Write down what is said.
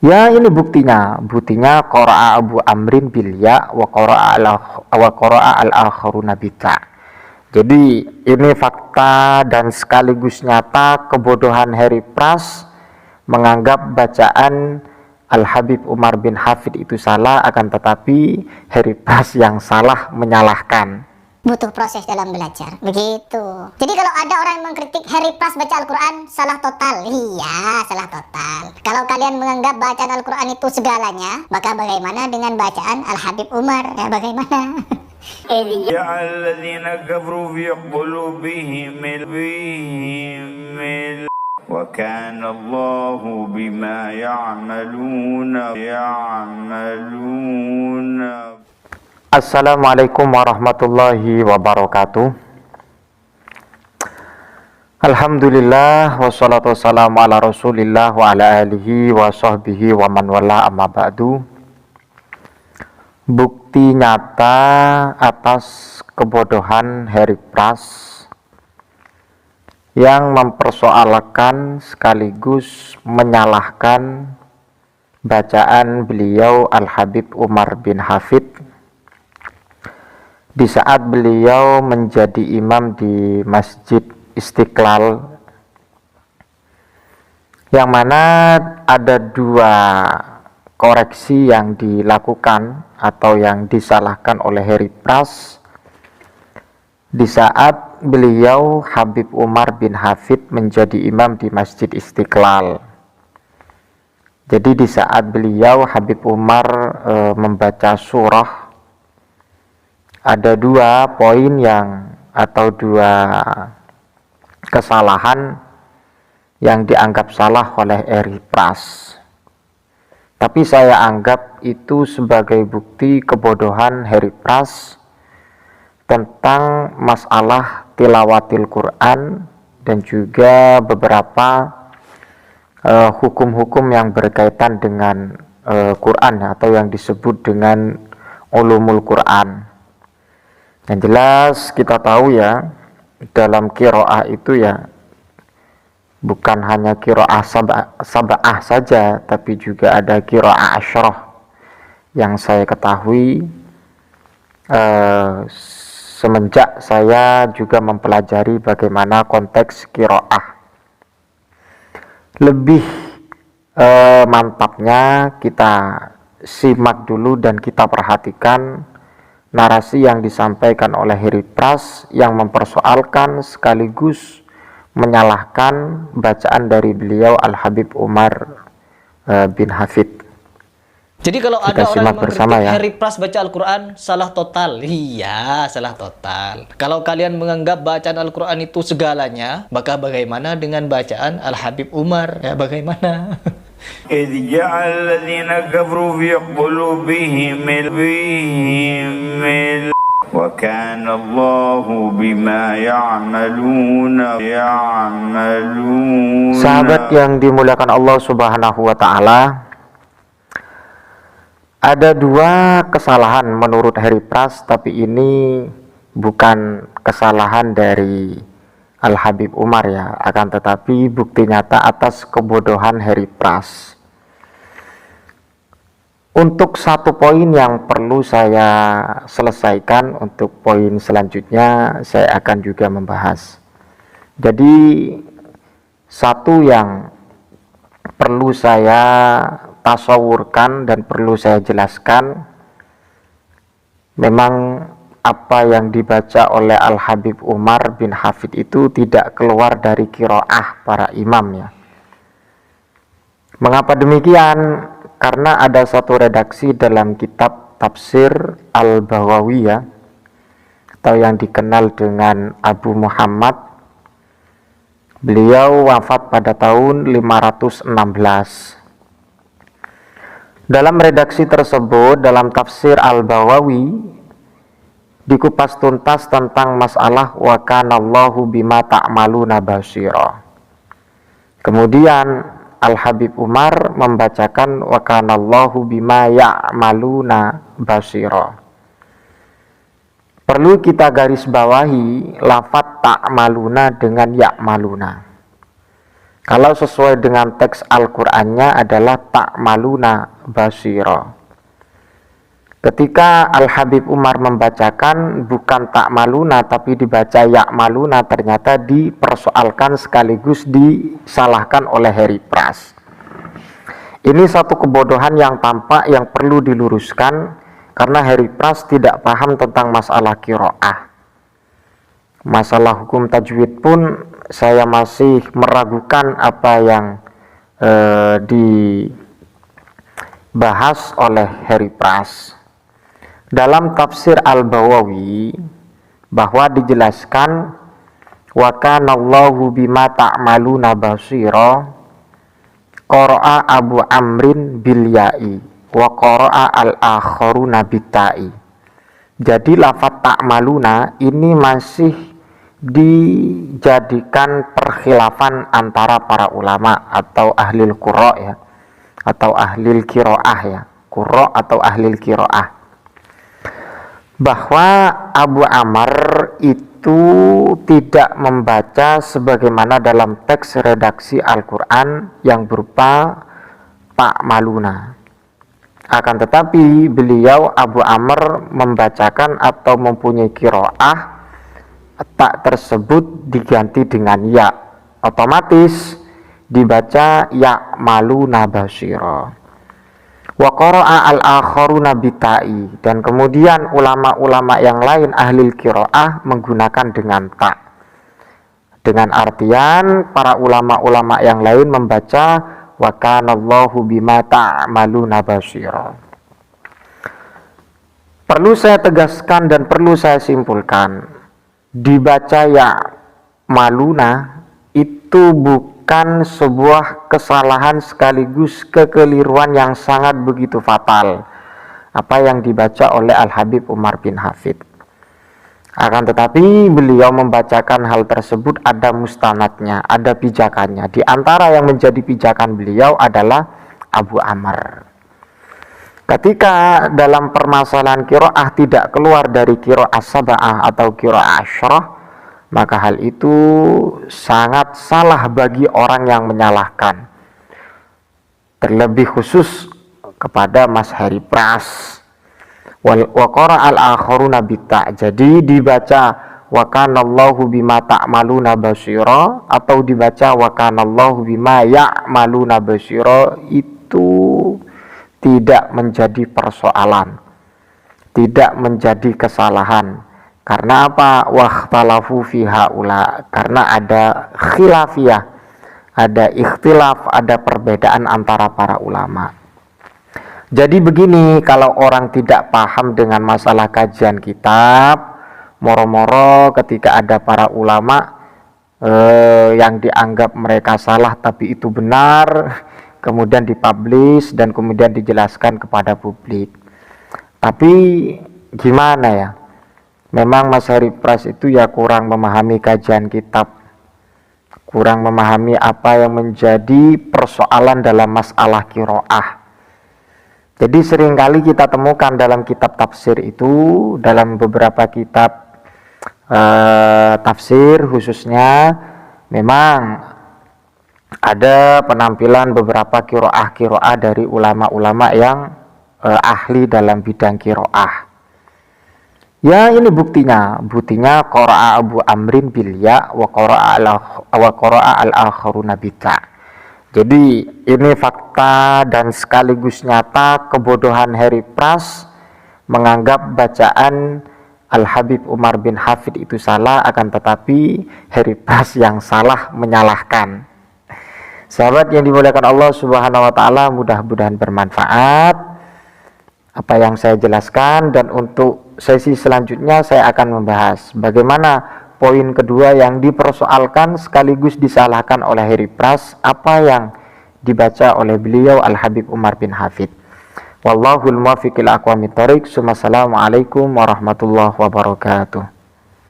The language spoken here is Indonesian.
Ya ini buktinya qara'a Abu Amrin bil ya wa qara'a al-akharuna bita. Jadi ini fakta dan sekaligus nyata kebodohan Harry Pras menganggap bacaan Al-Habib Umar bin Hafid itu salah, akan tetapi Harry Pras yang salah menyalahkan. Butuh proses dalam belajar, begitu. Jadi kalau ada orang yang mengkritik Harry Pras baca Al-Quran, salah total. Iya, salah total. Kalau kalian menganggap bacaan Al-Quran itu segalanya, maka bagaimana dengan bacaan Al-Habib Umar? Ya, bagaimana? وكان الله بما يعملون Assalamualaikum warahmatullahi wabarakatuh. Alhamdulillah wassalatu wassalamu ala rasulillah wa ala alihi wa sahbihi wa man wala amma ba'du. Bukti nyata atas kebodohan Harry Pras yang mempersoalkan sekaligus menyalahkan bacaan beliau Al-Habib Umar bin Hafid di saat beliau menjadi imam di Masjid Istiqlal, yang mana ada dua koreksi yang dilakukan atau yang disalahkan oleh Harry Pras di saat beliau Habib Umar bin Hafid menjadi imam di Masjid Istiqlal. Jadi di saat beliau Habib Umar membaca surah, ada dua poin atau dua kesalahan yang dianggap salah oleh Harry Pras. Tapi saya anggap itu sebagai bukti kebodohan Harry Pras tentang masalah tilawatil Quran dan juga beberapa hukum-hukum yang berkaitan dengan Quran atau yang disebut dengan ulumul Quran. Yang jelas kita tahu ya, dalam qiraah itu ya bukan hanya qiraah sab'ah saja, tapi juga ada qiraah asyrah yang saya ketahui semenjak saya juga mempelajari bagaimana konteks qiraah. Lebih mantapnya kita simak dulu dan kita perhatikan narasi yang disampaikan oleh Harry Pras yang mempersoalkan sekaligus menyalahkan bacaan dari beliau Al-Habib Umar bin Hafid. Jadi kalau Kita ada orang simak yang bersama mengkritik ya. Harry Pras baca Al-Quran, salah total. Iya, salah total. Kalau kalian menganggap bacaan Al-Quran itu segalanya, maka bagaimana dengan bacaan Al-Habib Umar? Ya, bagaimana? إذ جعل الذين كفروا في قلوبهم وكان الله بما يعملون Sahabat yang dimuliakan Allah Subhanahu wa Ta'ala, ada dua kesalahan menurut Harry Pras, tapi ini bukan kesalahan dari Al-Habib Umar ya, akan tetapi bukti nyata atas kebodohan Harry Pras. Untuk satu poin yang perlu saya selesaikan, untuk poin selanjutnya saya akan juga membahas. Jadi satu yang perlu saya tasawurkan dan perlu saya jelaskan, memang apa yang dibaca oleh Al-Habib Umar bin Hafid itu tidak keluar dari qiraah para imam ya. Mengapa demikian? Karena ada satu redaksi dalam kitab tafsir Al-Bawawi ya, atau yang dikenal dengan Abu Muhammad. Beliau wafat pada tahun 516. Dalam redaksi tersebut, dalam tafsir Al-Bawawi dikupas tuntas tentang masalah wa kanallahu bima ta'maluna basira. Kemudian Al-Habib Umar membacakan wa kanallahu bima ya'maluna basira. Perlu kita garis bawahi lafaz ta'maluna dengan ya'maluna. Kalau sesuai dengan teks Al-Qur'annya adalah ta'maluna basira. Ketika Al-Habib Umar membacakan bukan ta'maluna tapi dibaca ya'maluna, ternyata dipersoalkan sekaligus disalahkan oleh Harry Pras. Ini satu kebodohan yang tampak yang perlu diluruskan karena Harry Pras tidak paham tentang masalah qiraah. Masalah hukum tajwid pun saya masih meragukan apa yang dibahas oleh Harry Pras. Dalam tafsir Al-Bawawi bahwa dijelaskan wa kanallahu bima ta'maluna basira, qara'a Abu Amrin bil ya'i wa qara'a al-akharuna bitai. Jadi lafaz ta'maluna ini masih dijadikan perkhilafan antara para ulama atau ahlil qura ya, atau ahlil qiraah ya, qura atau ahlil qiraah, bahwa Abu Amr itu tidak membaca sebagaimana dalam teks redaksi Al-Quran yang berupa ta'maluna. Akan tetapi beliau Abu Amr membacakan atau mempunyai qiraah tak tersebut diganti dengan ya, otomatis dibaca ya'maluna basira. Wa qara'a al-akharuna bitai, dan kemudian ulama-ulama yang lain ahli qiraah menggunakan dengan ta. Dengan artian para ulama-ulama yang lain membaca wa kanallahu bima ta'maluna basira. Perlu saya tegaskan dan perlu saya simpulkan, dibaca ya maluna itu bukan sebuah kesalahan sekaligus kekeliruan yang sangat begitu fatal apa yang dibaca oleh Al-Habib Umar bin Hafid. Akan tetapi beliau membacakan hal tersebut ada mustanadnya, ada pijakannya. Di antara yang menjadi pijakan beliau adalah Abu Amr. Ketika dalam permasalahan qiraah tidak keluar dari qiraah sab'ah atau qiraah asyrah, maka hal itu sangat salah bagi orang yang menyalahkan, terlebih khusus kepada Mas Harry Pras. Wa qara al-akharuna bita, jadi dibaca wa kanallahu bima ta'maluna basira atau dibaca wa kanallahu bima ya'maluna basira, itu tidak menjadi persoalan, tidak menjadi kesalahan. Karena apa? Wakhtalafu fiha ula, karena ada khilafiyah, ada ikhtilaf, ada perbedaan antara para ulama. Jadi begini, kalau orang tidak paham dengan masalah kajian kitab, moro-moro ketika ada para ulama yang dianggap mereka salah tapi itu benar, kemudian dipublish dan kemudian dijelaskan kepada publik. Tapi gimana ya, memang Mas Harry Pras itu ya kurang memahami kajian kitab, kurang memahami apa yang menjadi persoalan dalam masalah qiraah. Jadi seringkali kita temukan dalam kitab tafsir itu, dalam beberapa kitab tafsir khususnya, memang ada penampilan beberapa qiraah dari ulama-ulama yang ahli dalam bidang qiraah. Ya, ini buktinya qara'a Abu Amrin bil ya wa qara'a al-akharuna bita. Jadi ini fakta dan sekaligus nyata kebodohan Harry Pras menganggap bacaan Al-Habib Umar bin Hafid itu salah, akan tetapi Harry Pras yang salah menyalahkan. Sahabat yang dimuliakan Allah Subhanahu wa taala, mudah-mudahan bermanfaat apa yang saya jelaskan, dan untuk sesi selanjutnya saya akan membahas bagaimana poin kedua yang dipersoalkan sekaligus disalahkan oleh Harry Pras, apa yang dibaca oleh beliau Al-Habib Umar bin Hafid. Wallahul muwaffiq ila aqwamit thoriq. Assalamualaikum warahmatullahi wabarakatuh.